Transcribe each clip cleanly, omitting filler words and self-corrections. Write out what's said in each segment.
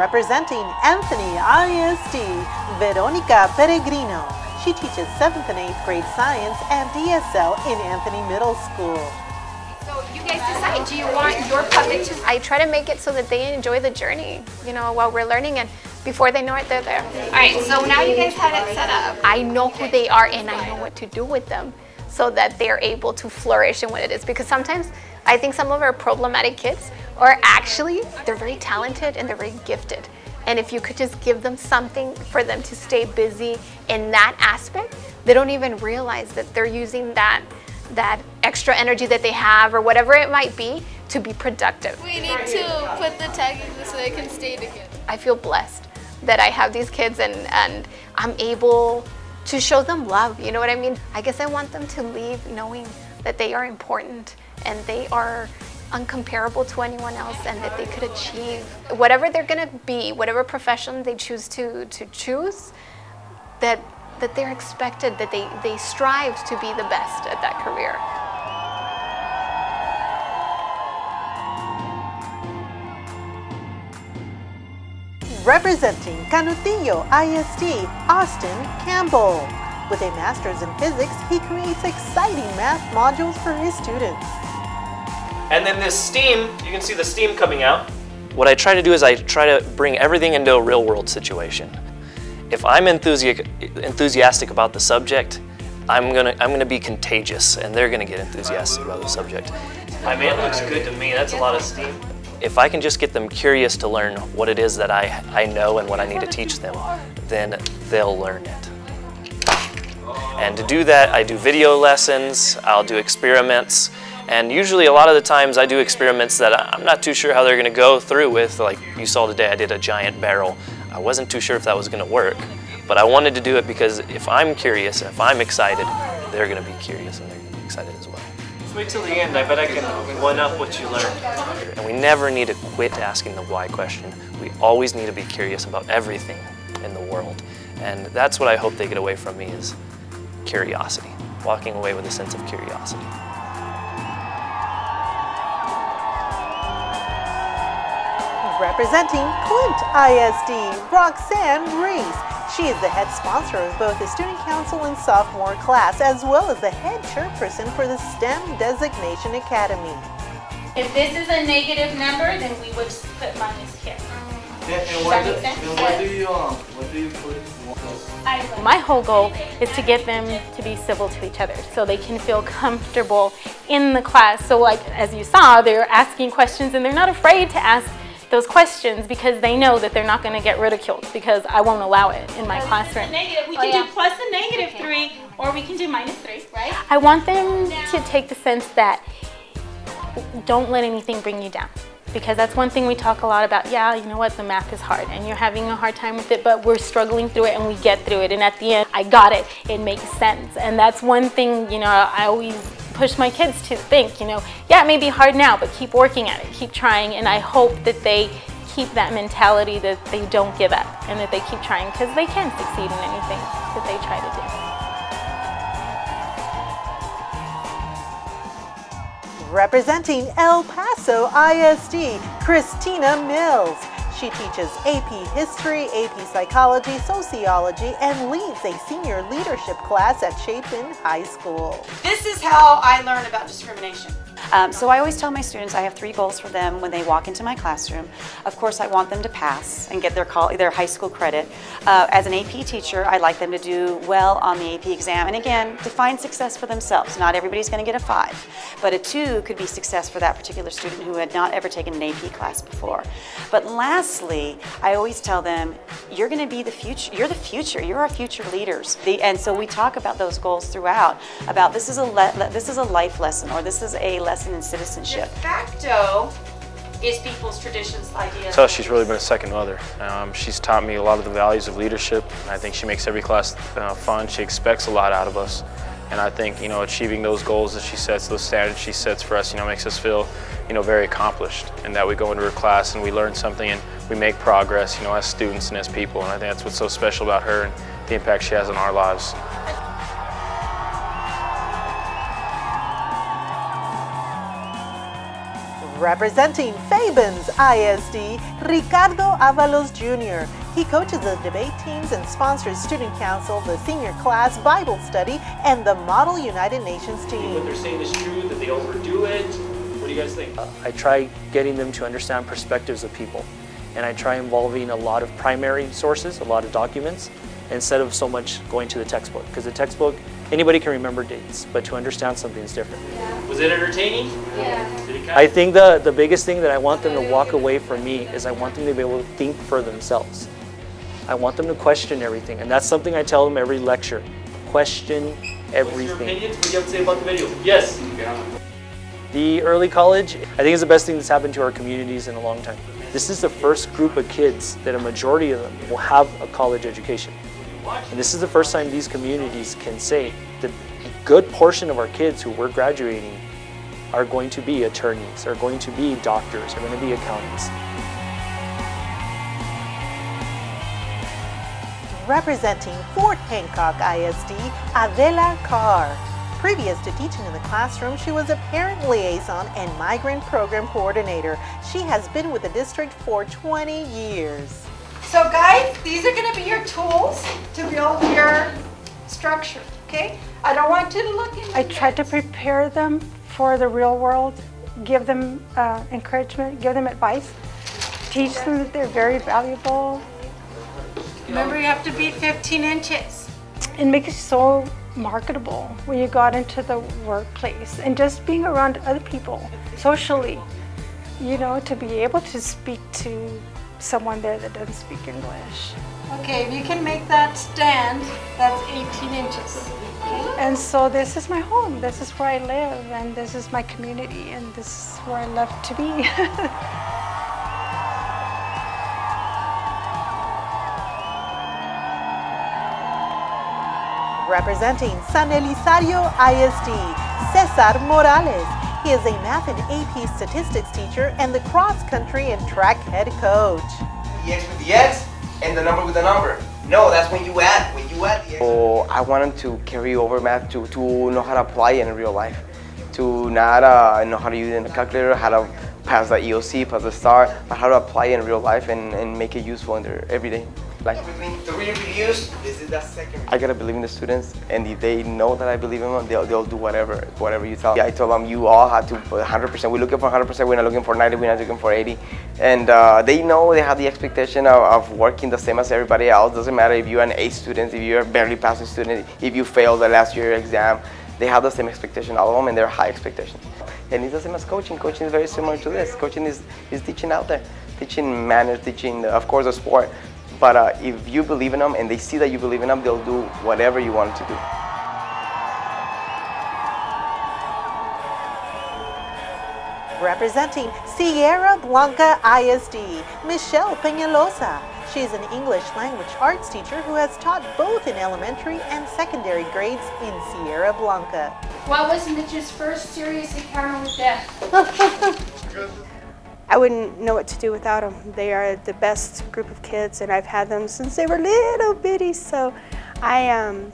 Representing Anthony ISD, Veronica Peregrino. She teaches 7th and 8th grade science and DSL in Anthony Middle School. So you guys decide, do you want your puppet to... I try to make it so that they enjoy the journey, you know, while we're learning, and before they know it, they're there. All right, so now you guys have it set up. I know who they are and I know what to do with them so that they're able to flourish in what it is. Because sometimes I think some of our problematic kids are actually, they're very talented and they're very gifted. And if you could just give them something for them to stay busy in that aspect, they don't even realize that they're using that extra energy that they have or whatever it might be to be productive. We need to put the tag in so they can stay together. I feel blessed that I have these kids and I'm able to show them love, you know what I mean? I guess I want them to leave knowing that they are important and they are uncomparable to anyone else and that they could achieve whatever they're gonna be, whatever profession they choose to choose, that they're expected, that they strive to be the best at that career. Representing Canutillo ISD, Austin Campbell. With a master's in physics, he creates exciting math modules for his students. And then this steam, you can see the steam coming out. What I try to do is I try to bring everything into a real world situation. If I'm enthusiastic about the subject, I'm gonna be contagious and they're gonna get enthusiastic about the subject. I mean, it looks good to me, that's a lot of steam. If I can just get them curious to learn what it is that I know and what I need to teach them, then they'll learn it. And to do that, I do video lessons, I'll do experiments, and usually a lot of the times I do experiments that I'm not too sure how they're gonna go through with. Like you saw today, I did a giant barrel. I wasn't too sure if that was gonna work, but I wanted to do it because if I'm curious, if I'm excited, they're gonna be curious and they're gonna be excited as well. Let's wait till the end, I bet I can one-up what you learned. And we never need to quit asking the why question. We always need to be curious about everything in the world. And that's what I hope they get away from me is curiosity, walking away with a sense of curiosity. Representing Clint ISD, Roxanne Dreams. She is the head sponsor of both the Student Council and Sophomore class, as well as the head chairperson for the STEM Designation Academy. If this is a negative number, then we would put minus here. And what do you put? My whole goal is to get them to be civil to each other so they can feel comfortable in the class. So like as you saw, they're asking questions and they're not afraid to ask those questions because they know that they're not going to get ridiculed because I won't allow it in my classroom. We can do plus a negative 3 or we can do minus 3, right? I want them to take the sense that don't let anything bring you down. Because that's one thing we talk a lot about. Yeah, you know what, the math is hard and you're having a hard time with it, but we're struggling through it and we get through it. And at the end, I got it. It makes sense. And that's one thing, you know, I always push my kids to think, you know, yeah, it may be hard now, but keep working at it, keep trying. And I hope that they keep that mentality that they don't give up and that they keep trying because they can succeed in anything that they try to do. Representing El Paso ISD, Christina Mills. She teaches AP History, AP Psychology, Sociology, and leads a senior leadership class at Chapin High School. This is how I learn about discrimination. So I always tell my students I have 3 goals for them when they walk into my classroom. Of course, I want them to pass and get their high school credit. As an AP teacher, I like them to do well on the AP exam. And again, define success for themselves. Not everybody's going to get a 5, but a 2 could be success for that particular student who had not ever taken an AP class before. But lastly, I always tell them, you're going to be the future. You're the future. You're our future leaders. And so we talk about those goals throughout. About this is a life lesson, or this is a lesson in citizenship. De facto is people's traditions, ideas. So she's really been a second mother. She's taught me a lot of the values of leadership. And I think she makes every class fun. She expects a lot out of us. And I think, you know, achieving those goals that she sets, those standards she sets for us, you know, makes us feel, you know, very accomplished. And that we go into her class and we learn something and we make progress, you know, as students and as people. And I think that's what's so special about her and the impact she has on our lives. Representing Fabens ISD, Ricardo Alvarado Jr. He coaches the debate teams and sponsors Student Council, the Senior Class Bible Study, and the Model United Nations team. What they're saying is true, that they overdo it. What do you guys think? I try getting them to understand perspectives of people, and I try involving a lot of primary sources, a lot of documents, instead of so much going to the textbook. Because the textbook, anybody can remember dates, but to understand something is different. Yeah. Was it entertaining? Yeah. I think the biggest thing that I want them to walk away from me is I want them to be able to think for themselves. I want them to question everything, and that's something I tell them every lecture. Question everything. What's your opinion? What do you have to say about the video? Yes? The early college, I think, is the best thing that's happened to our communities in a long time. This is the first group of kids that a majority of them will have a college education. And this is the first time these communities can say that a good portion of our kids who we're graduating are going to be attorneys, are going to be doctors, are going to be accountants. Representing Fort Hancock ISD, Adela Carr. Previous to teaching in the classroom, she was a parent liaison and migrant program coordinator. She has been with the district for 20 years. So guys, these are going to be your tools to build your structure, okay? I don't want you to look into I try to prepare them for the real world, give them encouragement, give them advice, teach them that they're very valuable. Remember, you have to beat 15 inches. It makes you so marketable when you go out into the workplace and just being around other people socially, you know, to be able to speak to someone there that doesn't speak English. Okay, if you can make that stand, that's 18 inches. Okay? And so this is my home, this is where I live, and this is my community, and this is where I love to be. Representing San Elizario ISD, Cesar Morales. He is a math and AP statistics teacher and the cross-country and track head coach. The X with the X and the number with the number. No, that's when you add the X. So I want them to carry over math to know how to apply it in real life. To not know how to use it in the calculator, how to pass the EOC, pass the STAR, but how to apply it in real life and make it useful in their everyday life. Between 3 reviews, this is the second. I gotta believe in the students, and if they know that I believe in them, they'll do whatever you tell them. I told them you all have to put 100%. We're looking for 100%. We're not looking for 90. We're not looking for 80. And they know they have the expectation of working the same as everybody else. Doesn't matter if you're an A student, if you're a barely passing student, if you failed the last year exam. They have the same expectation, all of them, and they're high expectations. And it's the same as coaching. Coaching is very similar to this. Coaching is teaching out there, teaching manners, teaching, of course, the sport. But if you believe in them and they see that you believe in them, they'll do whatever you want them to do. Representing Sierra Blanca ISD, Michelle Peñalosa. She's an English language arts teacher who has taught both in elementary and secondary grades in Sierra Blanca. What was Mitch's first serious encounter with death? I wouldn't know what to do without them. They are the best group of kids, and I've had them since they were little bitty, so I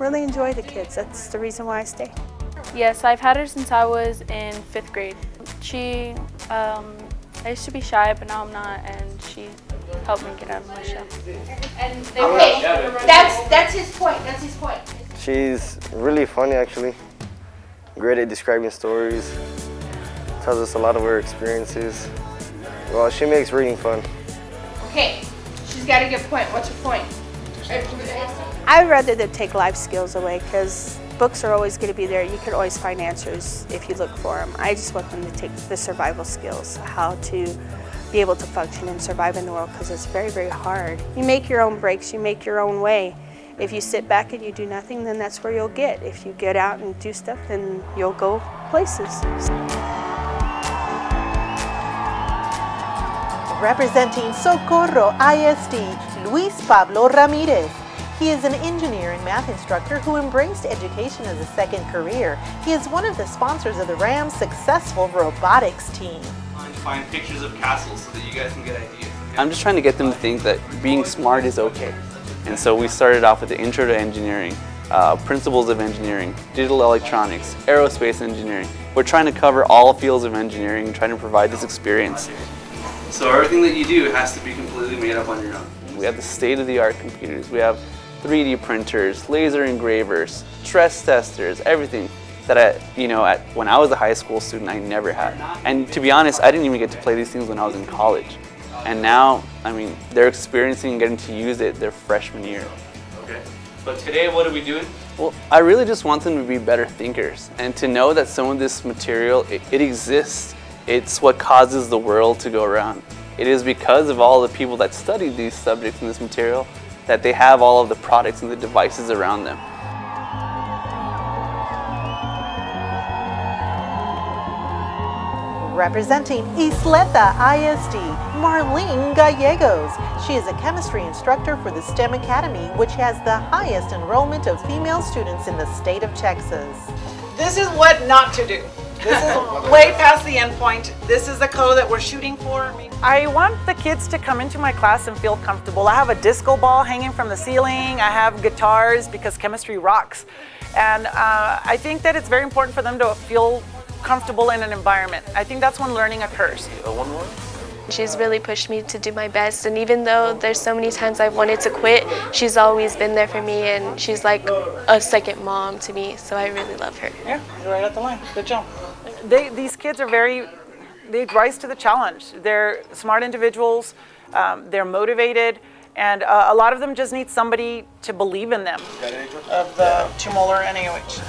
really enjoy the kids. That's the reason why I stay. Yes, I've had her since I was in 5th grade. I used to be shy, but now I'm not, and she helped me get out of my shell. And okay, that's his point. That's his point. She's really funny, actually. Great at describing stories. Tells us a lot of her experiences. Well, she makes reading fun. Okay, she's got a good point. What's your point? I'd rather than take life skills away, because books are always going to be there. You can always find answers if you look for them. I just want them to take the survival skills, how to be able to function and survive in the world, because it's very, very hard. You make your own breaks, you make your own way. If you sit back and you do nothing, then that's where you'll get. If you get out and do stuff, then you'll go places. Representing Socorro ISD, Luis Pablo Ramirez. He is an engineer and math instructor who embraced education as a second career. He is one of the sponsors of the Rams' successful robotics team. Find pictures of castles so that you guys can get ideas. I'm just trying to get them to think that being smart is okay. And so we started off with the intro to engineering, principles of engineering, digital electronics, aerospace engineering. We're trying to cover all fields of engineering, trying to provide this experience. So everything that you do has to be completely made up on your own. We have the state-of-the-art computers. We have 3D printers, laser engravers, stress testers, everything that when I was a high school student, I never had. And to be honest, I didn't even get to play these things when I was in college. And now, I mean, they're experiencing and getting to use it their freshman year. Okay. But today, what are we doing? Well, I really just want them to be better thinkers and to know that some of this material, it exists. It's what causes the world to go around. It is because of all the people that studied these subjects in this material that they have all of the products and the devices around them. Representing Isleta ISD, Marlene Gallegos. She is a chemistry instructor for the STEM Academy, which has the highest enrollment of female students in the state of Texas. This is what not to do. This is way past the end point. This is the color that we're shooting for. I want the kids to come into my class and feel comfortable. I have a disco ball hanging from the ceiling. I have guitars because chemistry rocks. And I think that it's very important for them to feel comfortable in an environment. I think that's when learning occurs. One more? She's really pushed me to do my best, and even though there's so many times I've wanted to quit, she's always been there for me, and she's like a second mom to me, so I really love her. Yeah, you're right at the line. Good job. These kids are they rise to the challenge. They're smart individuals, they're motivated, and a lot of them just need somebody to believe in them. Of the 2 molar NaOH.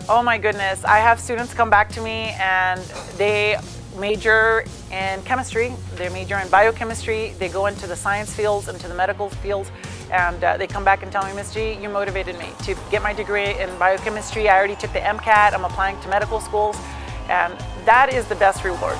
Oh my goodness, I have students come back to me and they major in chemistry, they major in biochemistry, they go into the science fields, into the medical fields, and they come back and tell me, Miss G, you motivated me to get my degree in biochemistry. I already took the MCAT, I'm applying to medical schools, and that is the best reward.